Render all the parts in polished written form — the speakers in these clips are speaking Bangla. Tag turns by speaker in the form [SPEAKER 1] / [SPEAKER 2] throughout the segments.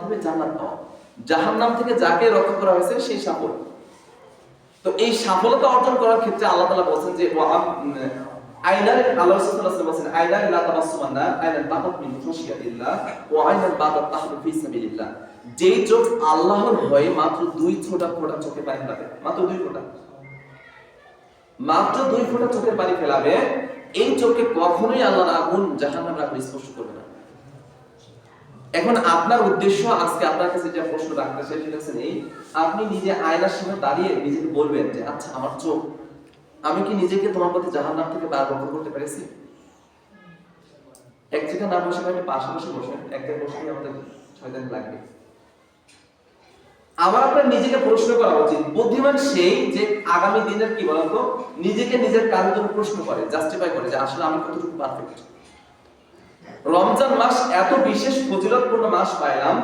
[SPEAKER 1] মাধ্যমে জান্নাত পাওয়া। জাহান্নাম থেকে যাকে রক্ষা করা হয়েছে সেই সফল। তো এই সফলতা অর্জন করার ক্ষেত্রে আল্লাহ তাআলা বলেন যে আইনাল আল্লাহ সাল্লাল্লাহু আলাইহি ওয়াসাল্লাম বলেন আইনাল লা তাবাসসুমান্না আইনাল বাতাত মিন খাশিয়াতিল্লাহ ওয়া আইনাল বাতাত তাহরু ফি সাবিলিল্লাহ। যেই চোখ আল্লাহর ভয়ে মাত্র 2 ফোঁটা চোখে পানি ফেলাবে, মাত্র 2 ফোঁটা, মাত্র 2 ফোঁটা চোখের পানি ফেলাবে, এই চোখে কখনোই আল্লাহর আগুন জাহান্নামের আগুন স্পর্শ করবে না। এখন আপনার উদ্দেশ্য আজকে আপনার কাছে যে প্রশ্ন রাখতে চাই সেটা হচ্ছে এই, আপনি নিজে আয়নার সামনে দাঁড়িয়ে নিজেকে বলবেন যে আচ্ছা আমার চোখ, আমি কি নিজেকে তোমার প্রতি জাহান্নাম থেকে রক্ষা করতে পেরেছি? এক জায়গায় না বসে আপনি পাশাপাশি বসেন, এক জায়গায় বসে আমাদের শয়তান লাগবে। আবার আপনার নিজেকে প্রশ্ন করা উচিত। বুদ্ধিমান সেই যে আগামী দিনের কি বলতো নিজেকে নিজের কাজের জন্য প্রশ্ন করে, জাস্টিফাই করে যে আসলে আমি কতটুকু পারফেক্ট। রমজান মাস এত বিশেষ ফজিলতপূর্ণ মাস পাইলাম,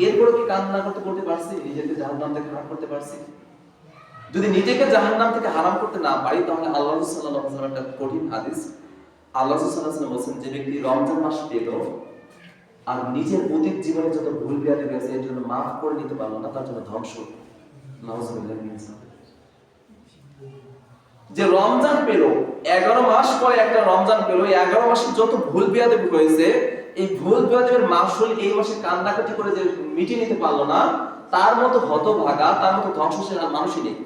[SPEAKER 1] এরপরে কি কান্না করতে পারছি? নিজেকে জাহান্নাম থেকে হারাম করতে পারছি? যদি নিজেকে জাহান্নাম থেকে হারাম করতে না পারি, তাহলে আল্লাহ সাল্লাল্লাহু আলাইহি ওয়াসাল্লাম একটা কঠিন হাদিস, আল্লাহ সাল্লাল্লাহু আলাইহি ওয়াসাল্লাম বলেন যে ব্যক্তি রমজান মাস পেল আর নিজের অতীত জীবনে যত ভুল বিয়াদবি গেছে এর জন্য মাফ করে নিতে পারলো না, তার জন্য ধ্বংস। যে রমজান পেল 11 মাস পরে একটা রমজান পেল, 11 মাসে যত ভুল বিয়াদবি হয়েছে এই ভুল বিয়াদবের মাসুল এই মাসে কান্নাকাটি করে যে মিটিয়ে নিতে পারলো না, তার মতো হতভাগা, তার মতো ধ্বংসশীল আর মানুষই নেই।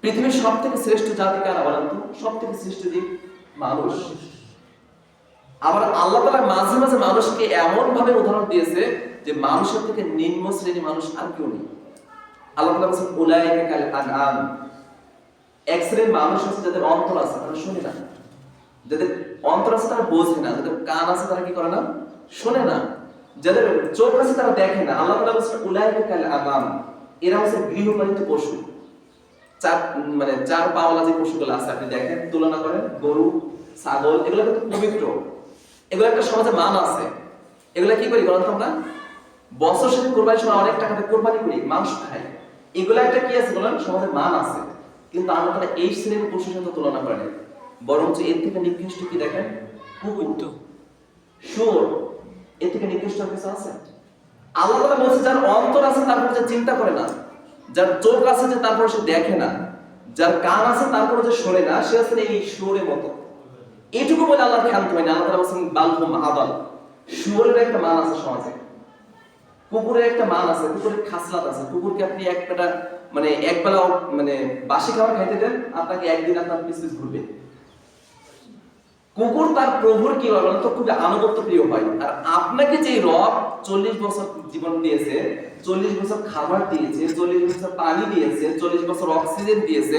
[SPEAKER 1] পৃথিবীর সব থেকে শ্রেষ্ঠ জাতি কারা বলেন তো? সব থেকে শ্রেষ্ঠ জীব মানুষ। আবার আল্লাহ তাআলা মাঝে মাঝে মানুষকে এমন ভাবে উদাহরণ দিয়েছে যে মানুষের থেকে নিম্ন শ্রেণী মানুষ আর কেউ নেই। আল্লাহ তাআলা বলেছেন উলাইকা কাল আনআম, এক শ্রেণীর মানুষ আছে যাদের অন্তর আছে তারা শোনে না, যাদের অন্তর আছে তারা বোঝে না, যাদের কান আছে তারা কি করে না? শোনে না, যাদের চোখ আছে তারা দেখে না। আল্লাহ তাআলা বলেছেন উলাইকা কাল আনআম, এরা হচ্ছে গৃহপালিত পশু। চার পাওয়ালা যে পশুগুলো আছে আপনি দেখেন, তুলনা করেন গরু, ছাগল, এগুলো কিন্তু পবিত্র, এগুলো একটা সমাজে মান আছে। এগুলা কি করি বলতো আমরা? বছর শেষে কুরবানির সময় অনেক টাকা দিয়ে কুরবানি করি, মাংস খাই, এগুলা একটা কি আছে বলেন? সমাজে মান আছে। কিন্তু আল্লাহ তাআলা এই শ্রেণীর পশুর সাথে তুলনা করেন, বরঞ্চ এর থেকে নিকৃষ্ট কি দেখেন? কুকুর, শুয়োর, এর থেকে নিকৃষ্ট কিছু আছে? আল্লাহ তাআলা বলছে যার অন্তর আছে তারপর যে চিন্তা করে না, যার চোখ আছে যে তারপর সে দেখে না, যার কান আছে তারপর যে শোনে না, সে আসলে এই শুয়োরের মতো। এইটুকু বলে আল্লাহ ক্ষান্ত হয় না। আল্লাহ তাআলা বলেন বালহুম আদাল, শুয়োরের একটা মান আছে সমাজে, কুকুরের একটা মান আছে, কুকুরের খাসলাত আছে। কুকুরকে আপনি একবেলা বাসি খাবার খাইতে দেন, আপনাকে একদিন আপনার পিছ পিছ ঘুরবে। কুকুর তার প্রভুর কি বলেন তো খুব আনুগত্য প্রিয় হয়। আর আপনাকে যে রব 40 বছর জীবন দিয়েছে, 40 বছর খাবার দিয়েছে, 40 বছর পানি দিয়েছে, 40 বছর অক্সিজেন দিয়েছে,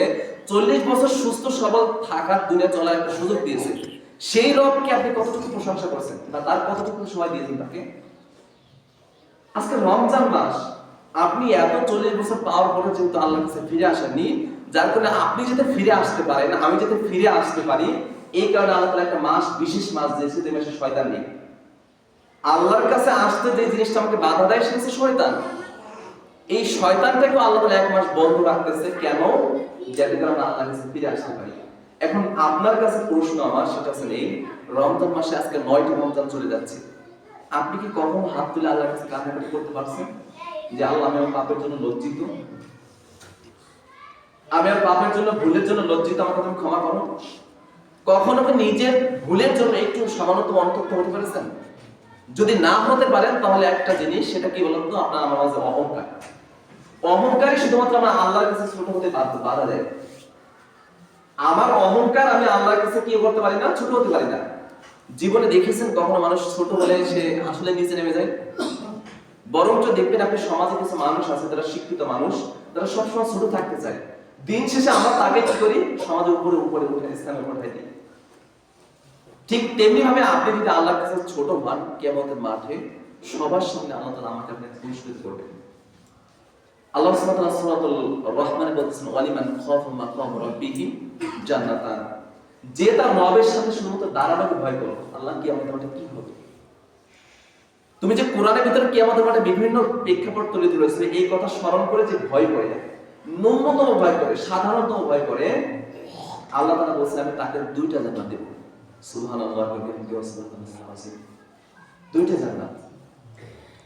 [SPEAKER 1] 40 বছর সুস্থ সবল থাকার দুনিয়া চলার একটা সুযোগ দিয়েছে, সেই রবকে আপনি কতটুকু প্রশংসা করছেন বা তার কতটুকু সময় দিয়েছেন তাকে? আজকে রমজান মাস, আপনি এত 40 বছর পাওয়ার পরে যেহেতু আল্লাহর কাছে ফিরে আসেননি, যার কারণে আপনি যাতে ফিরে আসতে পারেন, আমি যাতে ফিরে আসতে পারি, এই কারণে আল্লাহ তাআলা একটা মাস, বিশেষ মাস দিয়েছে, যে মাসে শয়তান নেই। আল্লাহর কাছে আসতে যে জিনিসটা আমাকে বাধা দেয় সেটা হচ্ছে শয়তান। এই শয়তানটাকে আল্লাহ তাআলা এক মাস বন্ধ রাখতেছে, কেন? যাতে করে আমরা আল্লাহর কাছে ফিরে আসতে পারি। এখন আপনার কাছে প্রশ্ন আমার, সেটা হচ্ছে এই রমজান মাসে আজকে 9টা রমজান চলে যাচ্ছে, আপনি কি কখনো হাত তুলে আল্লাহর কাছে কান্নাকাটি করতে পারছেন যে আল্লাহ আমি আমার পাপের জন্য লজ্জিত, আমি আমার পাপের জন্য, ভুলের জন্য লজ্জিত, আমাকে তুমি ক্ষমা করো? কখনো কি নিজের ভুলের জন্য একটু সামান্যতম অনুতপ্ত হতে পেরেছেন? যদি না হতে পারেন তাহলে একটা জিনিস, সেটা কি বলুন তো? আপনার আমার মাঝে অহংকার। অহংকারই শুধুমাত্র আমরা আল্লাহর কাছে ছোট হতে বাধা দেয়। আমার অহংকার, আমি আল্লাহর কাছে কি করতে পারি না? ছোট হতে পারি না। জীবনে দেখেছেন কখনো মানুষ ছোট হলে সে আসলে নিচে নেমে যায়? বরঞ্চ দেখবেন আপনি সমাজে কিছু মানুষ আছে যারা শিক্ষিত মানুষ, তারা সবসময় ছোট থাকতে চায়। দিন শেষে আমরা তাকে কি করি? সমাজের উপরে উপরে উঠে ইসলামে উঠাই দিই। ঠিক তেমনি ভাবে আপনি যদি আল্লাহর কাছে ছোট হন, কিয়ামতের মাঠে সবার সামনে আল্লাহ তাআলা আমাকে আপনাকে পুরস্কৃত করবেন। আল্লাহ সুবহানাহু ওয়া তাআলা সূরাতুল রহমানে বলছেন ওয়ালিমান খাফা মাকাম রাব্বিহি জান্নাতান, যে তার রবের সাথে শুধুমাত্র দাঁড়ানোকে ভয় করো, আল্লাহ কিয়ামতের মাঠে কি হবে? তুমি যে কোরআনের ভিতরে কিয়ামতের মাঠে বিভিন্ন প্রেক্ষাপট তুলে ধরেছে, এই কথা স্মরণ করে যে ভয় করে, ন্যূনতম ভয় করে, সাধারণতম ভয় করে, আল্লাহ তাআলা বলেছেন আমি তাকে 2টা জান্নাত দেব। সুবহানাল্লাহি ওয়া বিহামদিহি ওয়া সুবহানাল্লাহি। 2টা জান্নাত।